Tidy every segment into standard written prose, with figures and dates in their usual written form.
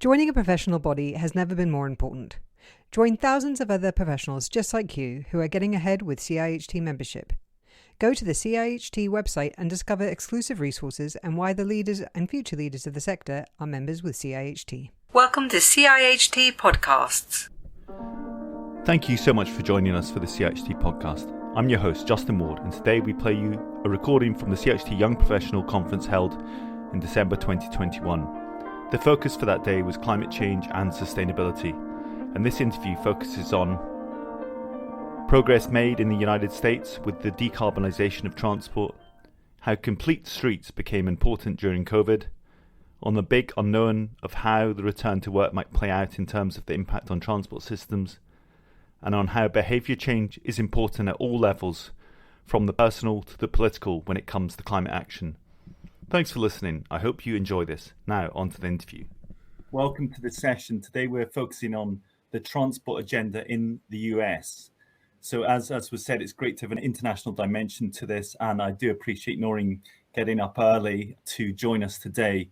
Joining a professional body has never been more important. Join thousands of other professionals just like you who are getting ahead with CIHT membership. Go to the CIHT website and discover exclusive resources and why the leaders and future leaders of the sector are members with CIHT. Welcome to CIHT Podcasts. Thank you so much for joining us for the CIHT podcast. I'm your host, Justin Ward, and today we play you a recording from the CIHT Young Professional Conference held in December 2021. The focus for that day was climate change and sustainability, and this interview focuses on progress made in the United States with the decarbonisation of transport, how complete streets became important during COVID, on the big unknown of how the return to work might play out in terms of the impact on transport systems, and on how behaviour change is important at all levels, from the personal to the political when it comes to climate action. Thanks for listening. I hope you enjoy this. Now, on to the interview. Welcome to the session. Today we're focusing on the transport agenda in the US. So as was said, it's great to have an international dimension to this, and I do appreciate Noreen getting up early to join us today.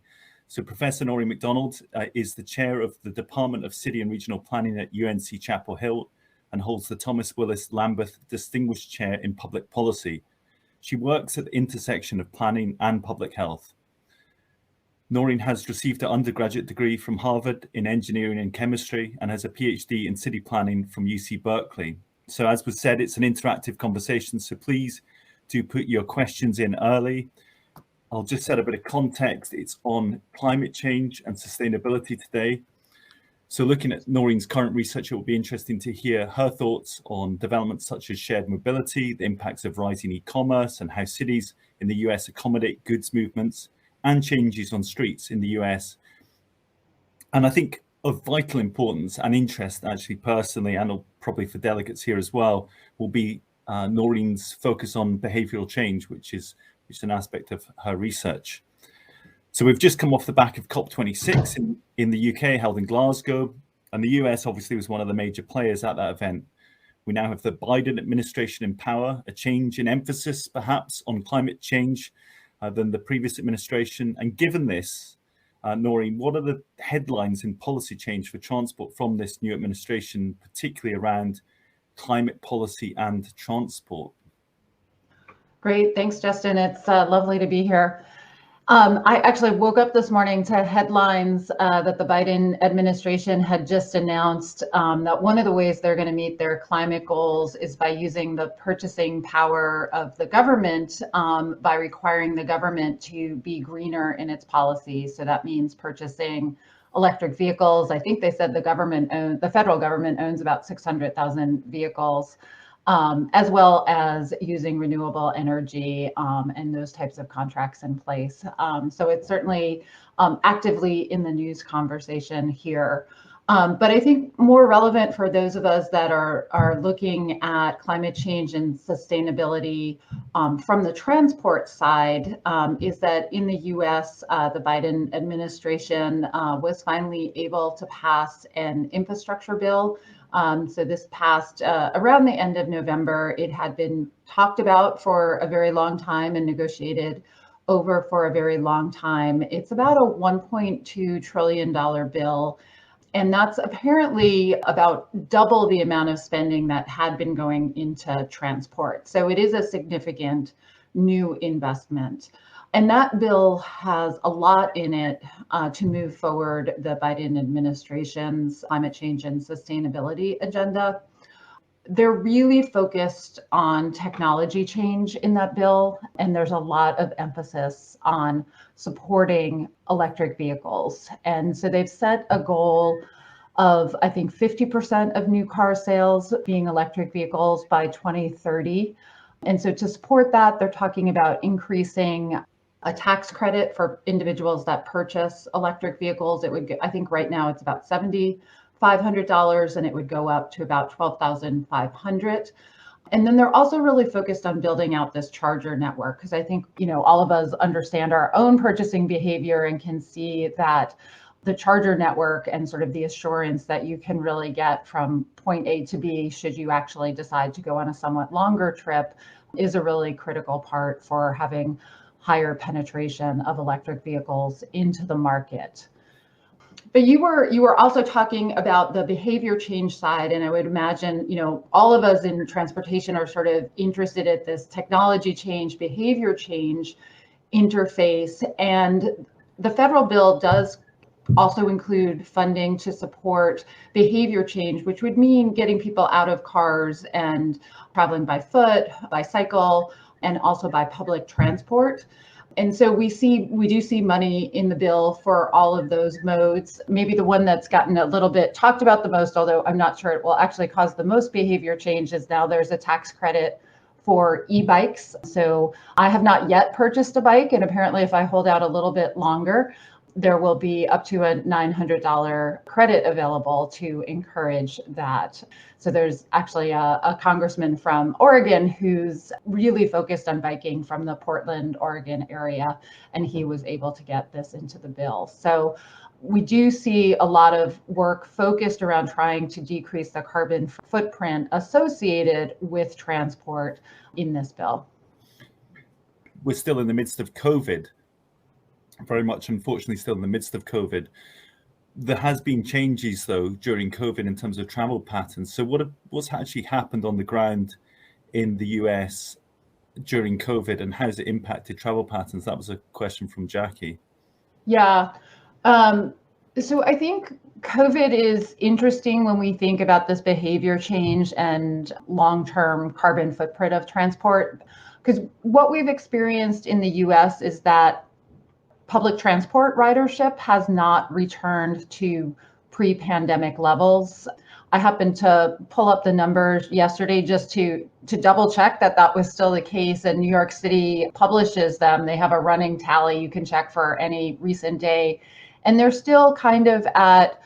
So Professor Noreen McDonald is the chair of the Department of City and Regional Planning at UNC Chapel Hill and holds the Thomas Willis Lambeth Distinguished Chair in Public Policy. She works at the intersection of planning and public health. Noreen has received an undergraduate degree from Harvard in engineering and chemistry and has a PhD in city planning from UC Berkeley. So as was said, it's an interactive conversation, so please do put your questions in early. I'll just set a bit of context. It's on climate change and sustainability today. So looking at Noreen's current research, it will be interesting to hear her thoughts on developments such as shared mobility, the impacts of rising e-commerce, and how cities in the US accommodate goods movements and changes on streets in the US. And I think of vital importance and interest, actually personally, and probably for delegates here as well, will be Noreen's focus on behavioural change, which is an aspect of her research. So we've just come off the back of COP26 in the UK, held in Glasgow, and the US obviously was one of the major players at that event. We now have the Biden administration in power, a change in emphasis perhaps on climate change than the previous administration. And given this, Noreen, what are the headlines in policy change for transport from this new administration, particularly around climate policy and transport? Great, thanks, Justin. It's lovely to be here. I actually woke up this morning to headlines that the Biden administration had just announced that one of the ways they're going to meet their climate goals is by using the purchasing power of the government by requiring the government to be greener in its policies. So that means purchasing electric vehicles. I think they said the federal government owns about 600,000 vehicles. As well as using renewable energy and those types of contracts in place. So it's certainly actively in the news conversation here. But I think more relevant for those of us that are looking at climate change and sustainability from the transport side is that in the US, the Biden administration was finally able to pass an infrastructure bill. So this passed around the end of November. It had been talked about for a very long time and negotiated over for a very long time. It's about a $1.2 trillion bill. And that's apparently about double the amount of spending that had been going into transport. So it is a significant new investment. And that bill has a lot in it to move forward the Biden administration's climate change and sustainability agenda. They're really focused on technology change in that bill, and there's a lot of emphasis on supporting electric vehicles. And so they've set a goal of, I think, 50% of new car sales being electric vehicles by 2030. And so to support that, they're talking about increasing a tax credit for individuals that purchase electric vehicles. It would, I think right now it's about $7,500 and it would go up to about $12,500. And then they're also really focused on building out this charger network, because I think, all of us understand our own purchasing behavior and can see that the charger network and sort of the assurance that you can really get from point A to B, should you actually decide to go on a somewhat longer trip, is a really critical part for having higher penetration of electric vehicles into the market. But you were also talking about the behavior change side, and I would imagine, all of us in transportation are sort of interested at this technology change, behavior change interface, and the federal bill does also include funding to support behavior change, which would mean getting people out of cars and traveling by foot, by cycle, and also by public transport. And so we do see money in the bill for all of those modes. Maybe the one that's gotten a little bit talked about the most, although I'm not sure it will actually cause the most behavior change, is now there's a tax credit for e-bikes. So I have not yet purchased a bike, and apparently if I hold out a little bit longer, there will be up to a $900 credit available to encourage that. So there's actually a congressman from Oregon who's really focused on biking from the Portland, Oregon area, and he was able to get this into the bill. So we do see a lot of work focused around trying to decrease the carbon footprint associated with transport in this bill. We're still in the midst of COVID. Very much, unfortunately, still in the midst of COVID. There has been changes, though, during COVID in terms of travel patterns. So what's actually happened on the ground in the US during COVID, and how has it impacted travel patterns? That was a question from Jackie. Yeah. So I think COVID is interesting when we think about this behavior change and long-term carbon footprint of transport, because what we've experienced in the US is that public transport ridership has not returned to pre-pandemic levels. I happened to pull up the numbers yesterday just to double check that was still the case, and New York City publishes them. They have a running tally you can check for any recent day, and they're still kind of at,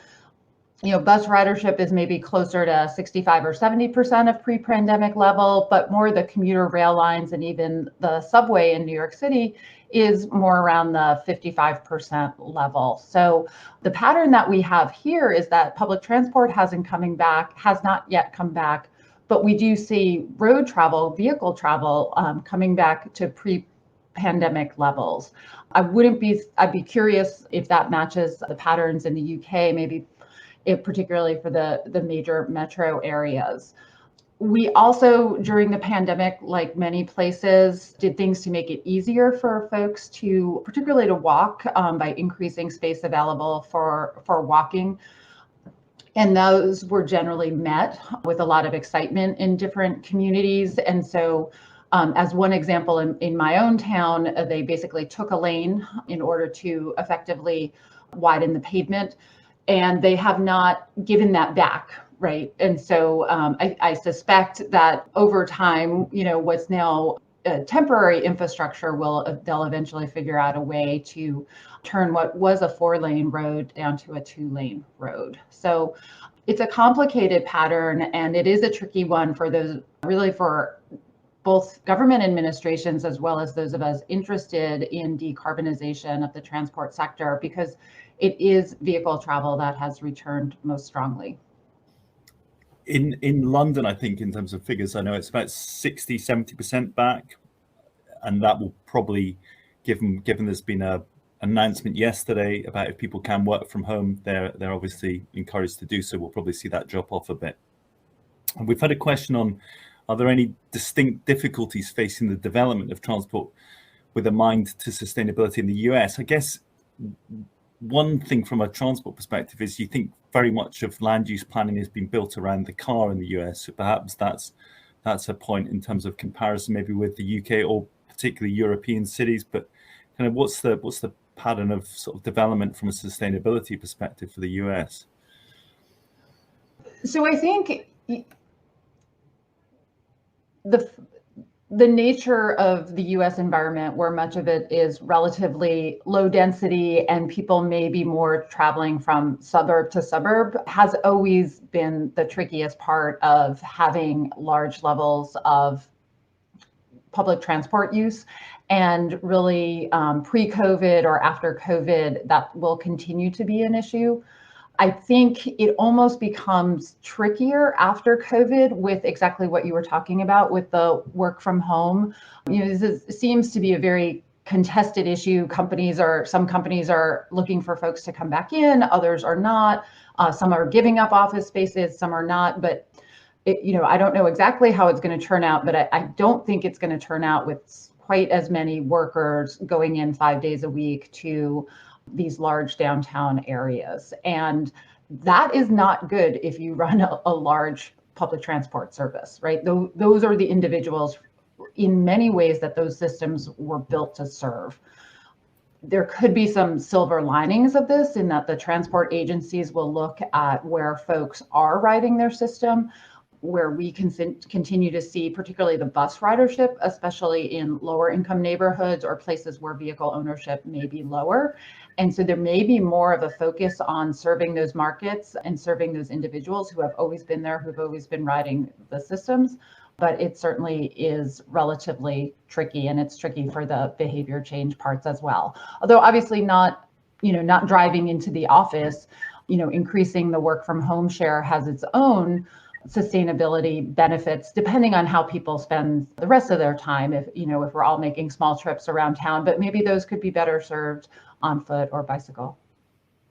bus ridership is maybe closer to 65 or 70% of pre-pandemic level, but more the commuter rail lines and even the subway in New York City is more around the 55% level. So the pattern that we have here is that public transport has not yet come back, but we do see road travel, vehicle travel coming back to pre-pandemic levels. I'd be curious if that matches the patterns in the UK, maybe particularly for the major metro areas. We also, during the pandemic, like many places, did things to make it easier for folks particularly to walk, by increasing space available for walking. And those were generally met with a lot of excitement in different communities. And so, as one example, in my own town, they basically took a lane in order to effectively widen the pavement, and they have not given that back. Right. And so I suspect that over time, what's now temporary infrastructure they'll eventually figure out a way to turn what was a 4-lane road down to a 2-lane road. So it's a complicated pattern, and it is a tricky one for both government administrations as well as those of us interested in decarbonization of the transport sector, because it is vehicle travel that has returned most strongly. In London, I think in terms of figures, I know it's about 60-70% back, and that will probably, given there's been an announcement yesterday about if people can work from home, they're obviously encouraged to do so. We'll probably see that drop off a bit. And we've had a question on, are there any distinct difficulties facing the development of transport with a mind to sustainability in the US? I guess one thing from a transport perspective is you think very much of land use planning has been built around the car in the US. So perhaps that's a point in terms of comparison maybe with the UK or particularly European cities. But kind of what's the pattern of sort of development from a sustainability perspective for the US? So I think the nature of the US environment, where much of it is relatively low density and people may be more traveling from suburb to suburb, has always been the trickiest part of having large levels of public transport use. And really pre-COVID or after COVID, that will continue to be an issue. I think it almost becomes trickier after COVID with exactly what you were talking about with the work from home. This seems to be a very contested issue. Some companies are looking for folks to come back in, others are not. Some are giving up office spaces, some are not. But I don't know exactly how it's going to turn out, but I don't think it's going to turn out with quite as many workers going in 5 days a week to these large downtown areas. And that is not good if you run a large public transport service, right? Those are the individuals in many ways that those systems were built to serve. There could be some silver linings of this in that the transport agencies will look at where folks are riding their system, where we can continue to see particularly the bus ridership, especially in lower income neighborhoods or places where vehicle ownership may be lower. And so there may be more of a focus on serving those markets and serving those individuals who have always been there, who've always been riding the systems. But it certainly is relatively tricky, and it's tricky for the behavior change parts as well. Although obviously not driving into the office, increasing the work from home share has its own sustainability benefits depending on how people spend the rest of their time. If we're all making small trips around town, but maybe those could be better served on foot or bicycle.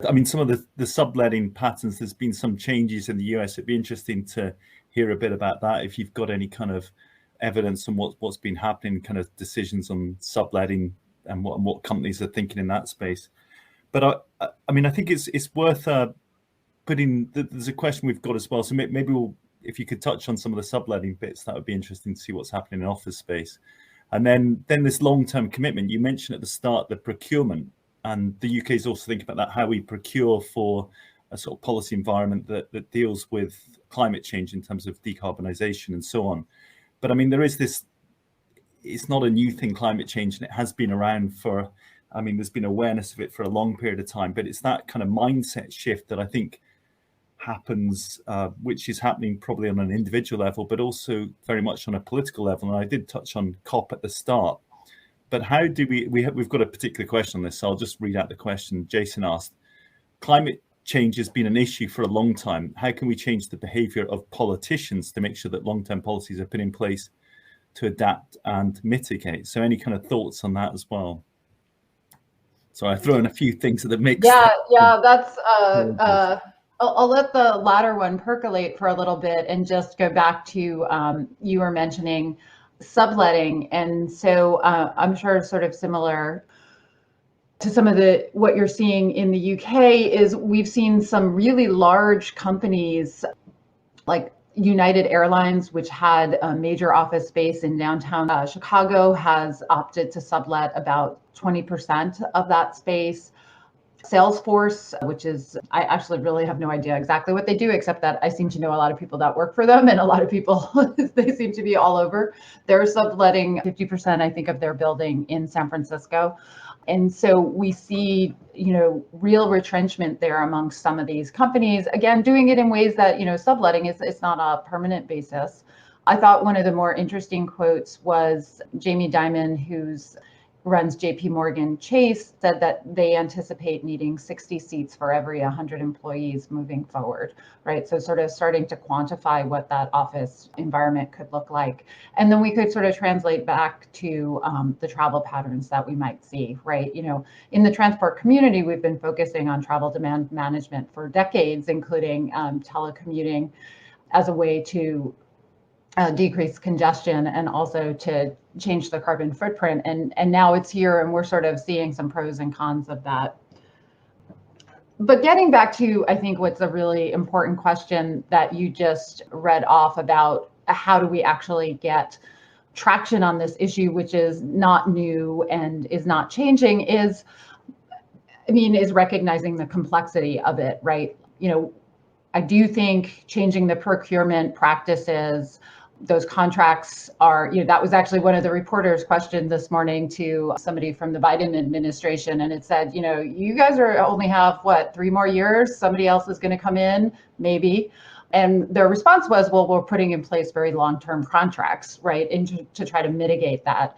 I mean, some of the subletting patterns, there's been some changes in the US. It'd be interesting to hear a bit about that, if you've got any kind of evidence on what's been happening, kind of decisions on subletting and what companies are thinking in that space. But I mean, I think it's worth putting. There's a question we've got as well. So maybe if you could touch on some of the subletting bits, that would be interesting to see what's happening in office space. And then this long-term commitment you mentioned at the start, the procurement, and the UK is also thinking about that, how we procure for a sort of policy environment that deals with climate change in terms of decarbonisation and so on. But I mean, there is this, it's not a new thing, climate change, and it has been around for, I mean, there's been awareness of it for a long period of time, but it's that kind of mindset shift that I think happens, which is happening probably on an individual level, but also very much on a political level. And I did touch on COP at the start, but how do we've got a particular question on this, so I'll just read out the question Jason asked. Climate change has been an issue for a long time. How can we change the behavior of politicians to make sure that long-term policies are put in place to adapt and mitigate? So any kind of thoughts on that as well? So I throw in a few things that makes. Yeah, that's, I'll let the latter one percolate for a little bit and just go back to, you were mentioning subletting. And so I'm sure sort of similar to some of what you're seeing in the UK is we've seen some really large companies like United Airlines, which had a major office space in downtown Chicago, has opted to sublet about 20% of that space. Salesforce, which is, I actually really have no idea exactly what they do, except that I seem to know a lot of people that work for them, and a lot of people, they seem to be all over. They're subletting 50%, I think, of their building in San Francisco. And so we see, real retrenchment there amongst some of these companies, again, doing it in ways that, subletting it's not a permanent basis. I thought one of the more interesting quotes was Jamie Dimon, who's runs JP Morgan Chase, said that they anticipate needing 60 seats for every 100 employees moving forward, right? So sort of starting to quantify what that office environment could look like. And then we could sort of translate back to the travel patterns that we might see, right? In the transport community, we've been focusing on travel demand management for decades, including telecommuting as a way to decrease congestion and also to change the carbon footprint. And now it's here, and we're sort of seeing some pros and cons of that. But getting back to, I think, what's a really important question that you just read off about how do we actually get traction on this issue, which is not new and is not changing, is recognizing the complexity of it, right? I do think changing the procurement practices, those contracts are, that was actually one of the reporters' questions this morning to somebody from the Biden administration. And it said, you guys only have 3 more years? Somebody else is going to come in, maybe. And their response was, well, we're putting in place very long-term contracts, right? And to try to mitigate that.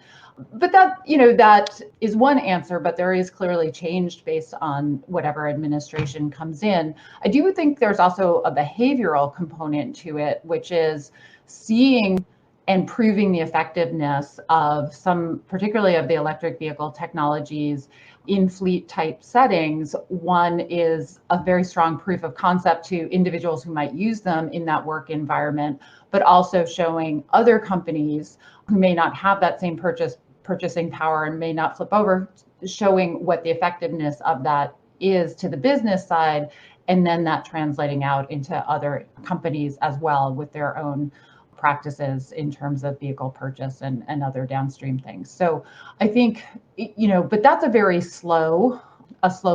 But that is one answer, but there is clearly change based on whatever administration comes in. I do think there's also a behavioral component to it, which is seeing and proving the effectiveness of some, particularly of the electric vehicle technologies in fleet type settings. One is a very strong proof of concept to individuals who might use them in that work environment, but also showing other companies who may not have that same purchasing power and may not flip over, showing what the effectiveness of that is to the business side, and then that translating out into other companies as well with their own practices in terms of vehicle purchase and other downstream things. So I think, but that's a very slow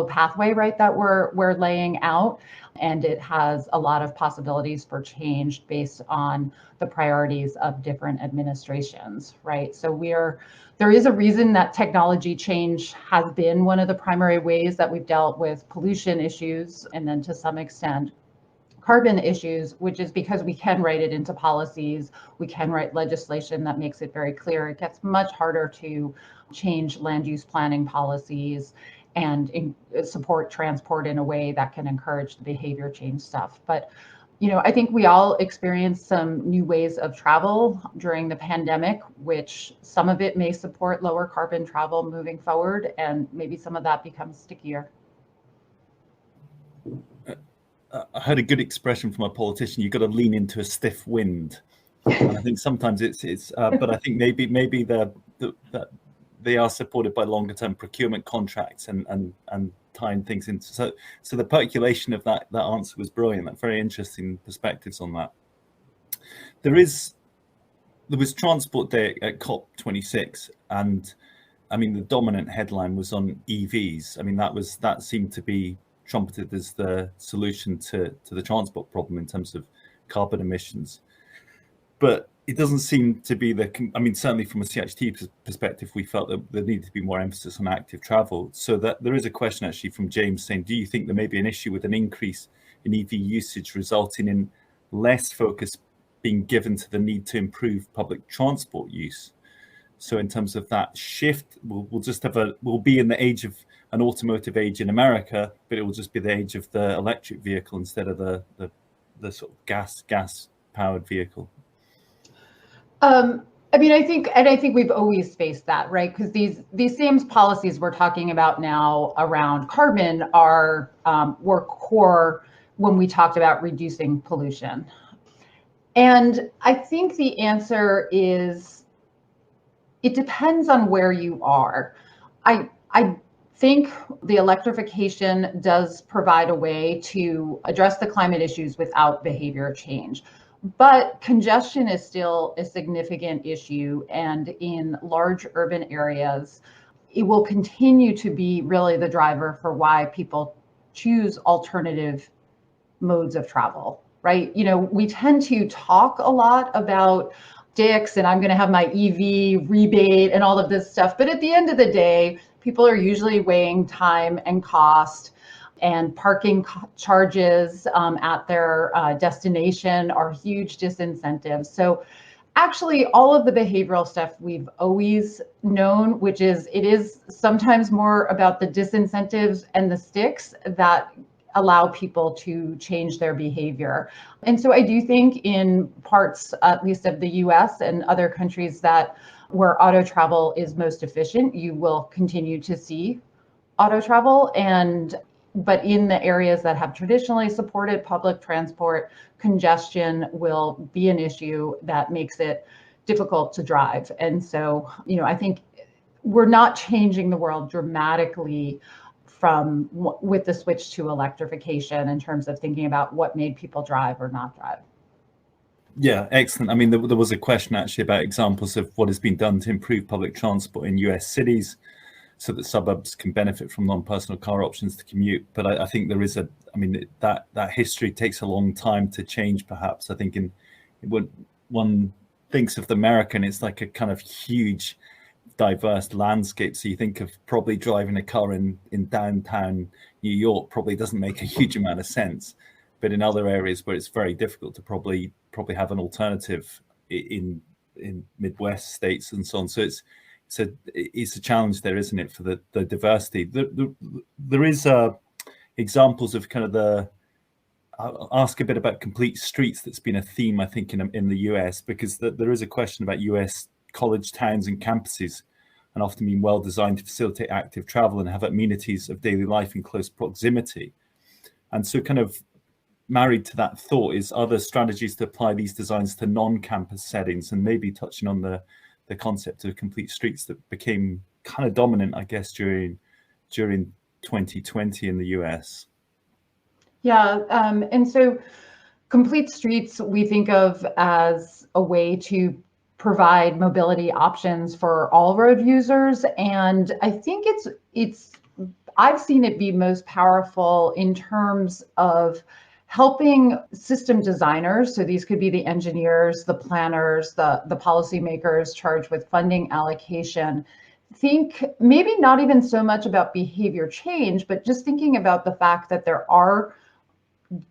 pathway, right, that we're laying out. And it has a lot of possibilities for change based on the priorities of different administrations, right? So there is a reason that technology change has been one of the primary ways that we've dealt with pollution issues, and then to some extent carbon issues, which is because we can write it into policies, we can write legislation that makes it very clear. It gets much harder to change land use planning policies and support transport in a way that can encourage the behavior change stuff. But I think we all experienced some new ways of travel during the pandemic, which some of it may support lower carbon travel moving forward, and maybe some of that becomes stickier. I heard a good expression from a politician: you've got to lean into a stiff wind. And I think sometimes it's but I think maybe they are supported by longer term procurement contracts and tying things into. So the percolation of that answer was brilliant. That's very interesting perspectives on that. There was Transport Day at COP26, and I mean the dominant headline was on EVs. I mean that seemed to be trumpeted as the solution to the transport problem in terms of carbon emissions. But it doesn't seem to be certainly from a CIHT perspective, we felt that there needed to be more emphasis on active travel. So that there is a question actually from James saying, do you think there may be an issue with an increase in EV usage resulting in less focus being given to the need to improve public transport use? So in terms of that shift, we'll be in the age of an automotive age in America, but it will just be the age of the electric vehicle instead of the sort of gas powered vehicle. I think we've always faced that, right? Because these same policies we're talking about now around carbon were core when we talked about reducing pollution. And I think the answer is, it depends on where you are. I think the electrification does provide a way to address the climate issues without behavior change. But congestion is still a significant issue, and in large urban areas, it will continue to be really the driver for why people choose alternative modes of travel, right? We tend to talk a lot about DICs and I'm going to have my EV rebate and all of this stuff, but at the end of the day, people are usually weighing time and cost, and parking charges at their destination are huge disincentives. So actually all of the behavioral stuff we've always known, which is it is sometimes more about the disincentives and the sticks that allow people to change their behavior. And so I do think in parts, at least of the US and other countries where auto travel is most efficient, you will continue to see auto travel. But in the areas that have traditionally supported public transport, congestion will be an issue that makes it difficult to drive. And so, I think we're not changing the world dramatically with the switch to electrification in terms of thinking about what made people drive or not drive. Yeah, excellent. I mean, there was a question actually about examples of what has been done to improve public transport in US cities so that suburbs can benefit from non-personal car options to commute. But I think there is that history takes a long time to change, perhaps. I think when one thinks of the American, it's like a kind of huge, diverse landscape. So you think of probably driving a car in downtown New York probably doesn't make a huge amount of sense. But in other areas where it's very difficult to probably have an alternative in Midwest states and so on. So it's a challenge there, isn't it, for the diversity? There is examples of kind of I'll ask a bit about complete streets. That's been a theme, I think, in the US, because there is a question about US college towns and campuses, and often being well designed to facilitate active travel and have amenities of daily life in close proximity. And so kind of married to that thought is other strategies to apply these designs to non-campus settings, and maybe touching on the concept of complete streets that became kind of dominant, I guess, during 2020 in the US. Yeah, and so complete streets we think of as a way to provide mobility options for all road users, and I think it's I've seen it be most powerful in terms of helping system designers. So these could be the engineers, the planners, the policymakers charged with funding allocation. Think maybe not even so much about behavior change, but just thinking about the fact that there are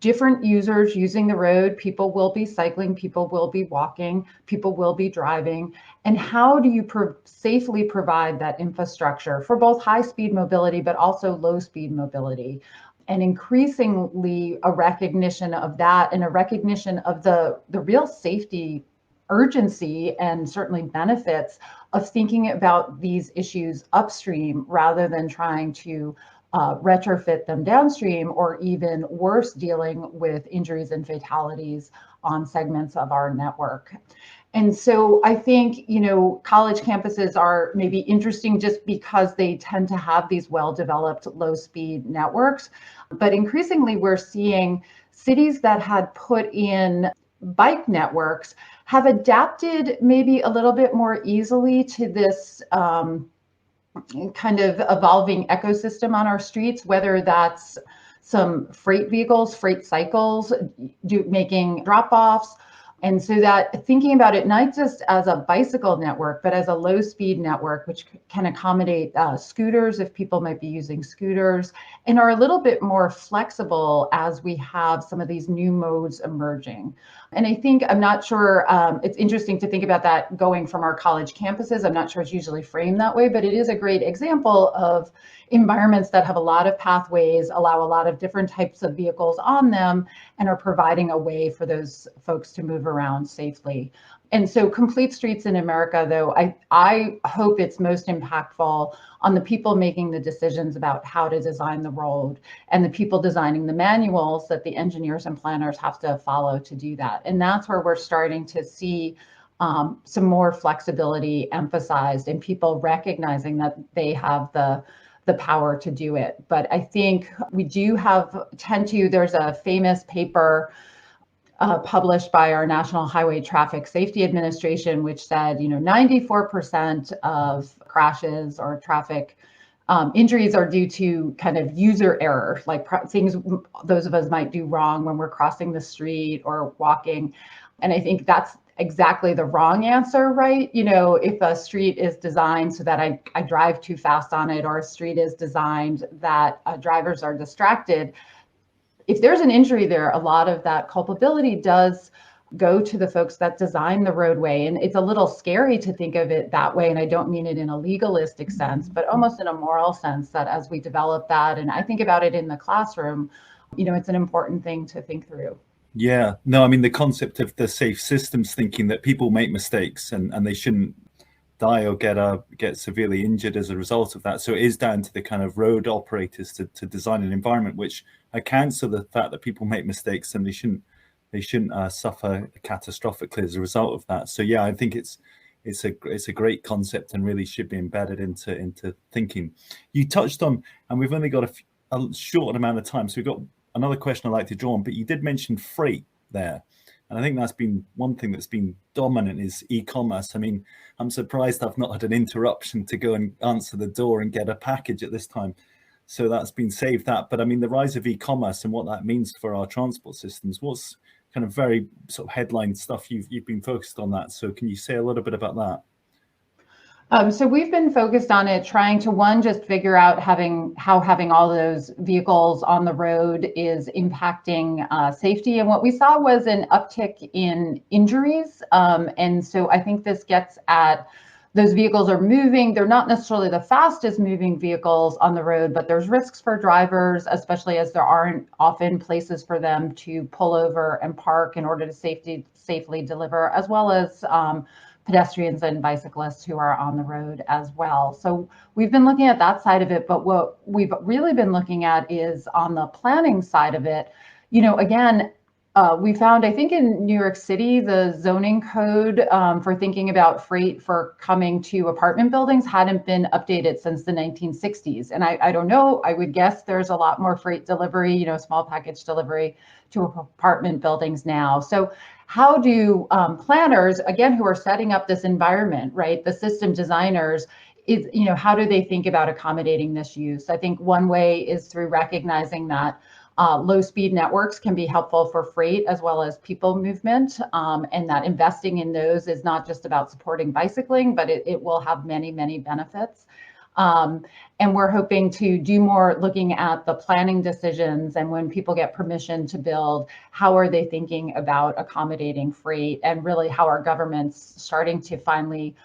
different users using the road. People will be cycling, people will be walking, people will be driving. And how do you safely provide that infrastructure for both high-speed mobility, but also low-speed mobility? And increasingly a recognition of that, and a recognition of the real safety urgency and certainly benefits of thinking about these issues upstream rather than trying to retrofit them downstream, or even worse, dealing with injuries and fatalities on segments of our network. And so I think, college campuses are maybe interesting just because they tend to have these well-developed low-speed networks. But increasingly, we're seeing cities that had put in bike networks have adapted maybe a little bit more easily to this kind of evolving ecosystem on our streets, whether that's some freight vehicles, freight cycles, making drop-offs. And so that thinking about it not just as a bicycle network, but as a low-speed network, which can accommodate scooters if people might be using scooters, and are a little bit more flexible as we have some of these new modes emerging. And I think, I'm not sure, it's interesting to think about that going from our college campuses. I'm not sure it's usually framed that way, but it is a great example of environments that have a lot of pathways, allow a lot of different types of vehicles on them, and are providing a way for those folks to move around safely. And so complete streets in America, though, I hope it's most impactful on the people making the decisions about how to design the road, and the people designing the manuals that the engineers and planners have to follow to do that. And that's where we're starting to see some more flexibility emphasized, and people recognizing that they have the power to do it. But I think we do there's a famous paper published by our National Highway Traffic Safety Administration, which said, 94% of crashes or traffic injuries are due to kind of user error, like things those of us might do wrong when we're crossing the street or walking. And I think that's exactly the wrong answer, right? If a street is designed so that I drive too fast on it, or a street is designed that drivers are distracted, if there's an injury there, a lot of that culpability does go to the folks that design the roadway. And it's a little scary to think of it that way. And I don't mean it in a legalistic sense, but almost in a moral sense, that as we develop that, and I think about it in the classroom, it's an important thing to think through. Yeah, no, I mean, the concept of the safe systems, thinking that people make mistakes and they shouldn't die or get severely injured as a result of that. So it is down to the kind of road operators to design an environment which accounts for the fact that people make mistakes, and they shouldn't suffer catastrophically as a result of that. So yeah, I think it's a great concept and really should be embedded into thinking. You touched on, and we've only got a short amount of time, so we've got another question I'd like to draw on, but you did mention freight there. And I think that's been one thing that's been dominant is e-commerce. I mean, I'm surprised I've not had an interruption to go and answer the door and get a package at this time. So that's been saved that. But I mean, the rise of e-commerce and what that means for our transport systems, what's kind of very sort of headline stuff you've been focused on that. So can you say a little bit about that? So we've been focused on it, trying to just figure out how having all those vehicles on the road is impacting safety. And what we saw was an uptick in injuries. And so I think this gets at those vehicles are moving. They're not necessarily the fastest moving vehicles on the road, but there's risks for drivers, especially as there aren't often places for them to pull over and park in order to safely deliver, as well as pedestrians and bicyclists who are on the road as well. So we've been looking at that side of it, but what we've really been looking at is on the planning side of it. Again, we found, I think in New York City, the zoning code for thinking about freight for coming to apartment buildings hadn't been updated since the 1960s. And I don't know, I would guess there's a lot more freight delivery, small package delivery to apartment buildings now. So how do planners, again, who are setting up this environment, right, the system designers, how do they think about accommodating this use? I think one way is through recognizing that low-speed networks can be helpful for freight as well as people movement, and that investing in those is not just about supporting bicycling, but it will have many, many benefits. And we're hoping to do more looking at the planning decisions and when people get permission to build, how are they thinking about accommodating freight, and really how are governments starting to finally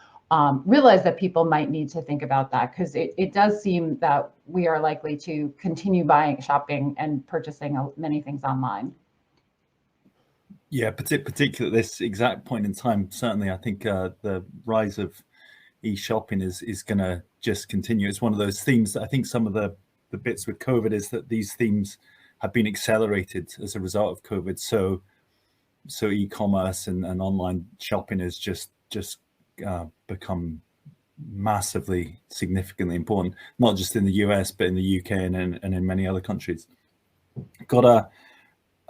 realize that people might need to think about that, because it does seem that we are likely to continue shopping and purchasing many things online. Yeah, particularly at this exact point in time, certainly I think the rise of e-shopping is going to just continue. It's one of those themes that I think some of the bits with COVID is that these themes have been accelerated as a result of COVID. So e-commerce and online shopping has just become massively significantly important, not just in the US, but in the UK and in many other countries. Got a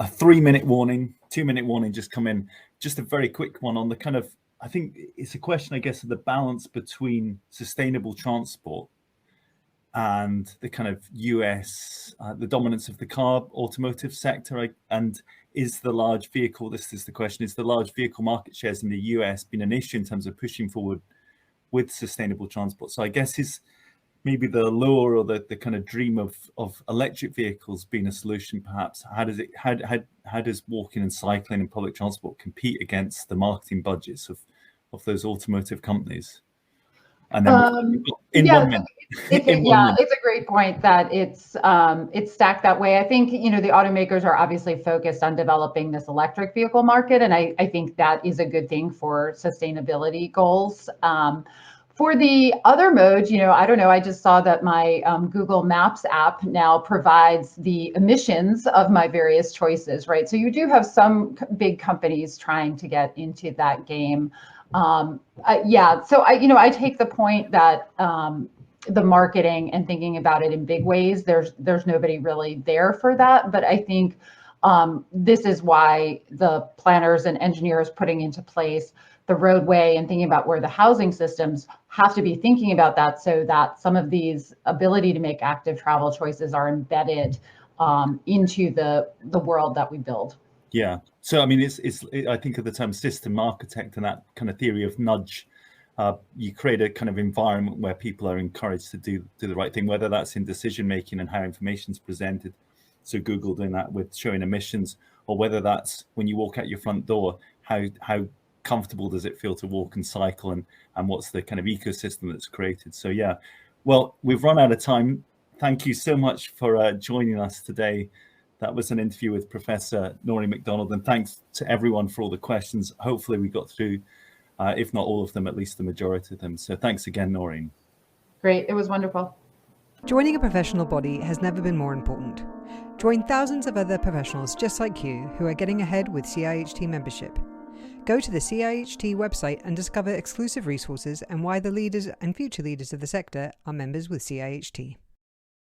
3-minute warning, 2-minute warning just come in. Just a very quick one on the kind of, I think it's a question, I guess, of the balance between sustainable transport and the kind of US, the dominance of the car automotive sector, and is the large vehicle, this is the question, is the large vehicle market shares in the US been an issue in terms of pushing forward with sustainable transport? So I guess is maybe the lure or the kind of dream of electric vehicles being a solution, perhaps. How does walking and cycling and public transport compete against the marketing budgets of those automotive companies? And then 1 minute. It's a great point that it's stacked that way. I think, the automakers are obviously focused on developing this electric vehicle market, and I think that is a good thing for sustainability goals. For the other modes, I don't know, I just saw that my Google Maps app now provides the emissions of my various choices, right? So you do have some big companies trying to get into that game. So I take the point that the marketing and thinking about it in big ways, there's nobody really there for that. But I think this is why the planners and engineers putting into place the roadway and thinking about where the housing systems have to be thinking about that, so that some of these ability to make active travel choices are embedded into the world that we build. Yeah. So, I mean, I think of the term system architect and that kind of theory of nudge. You create a kind of environment where people are encouraged to do the right thing, whether that's in decision making and how information is presented. So Google doing that with showing emissions, or whether that's when you walk out your front door, how comfortable does it feel to walk and cycle, and what's the kind of ecosystem that's created. So yeah, well, we've run out of time. Thank you so much for joining us today. That was an interview with Professor Noreen McDonald, and thanks to everyone for all the questions. Hopefully we got through, if not all of them, at least the majority of them. So thanks again, Noreen. Great, it was wonderful. Joining a professional body has never been more important. Join thousands of other professionals just like you who are getting ahead with CIHT membership. Go to the CIHT website and discover exclusive resources and why the leaders and future leaders of the sector are members with CIHT.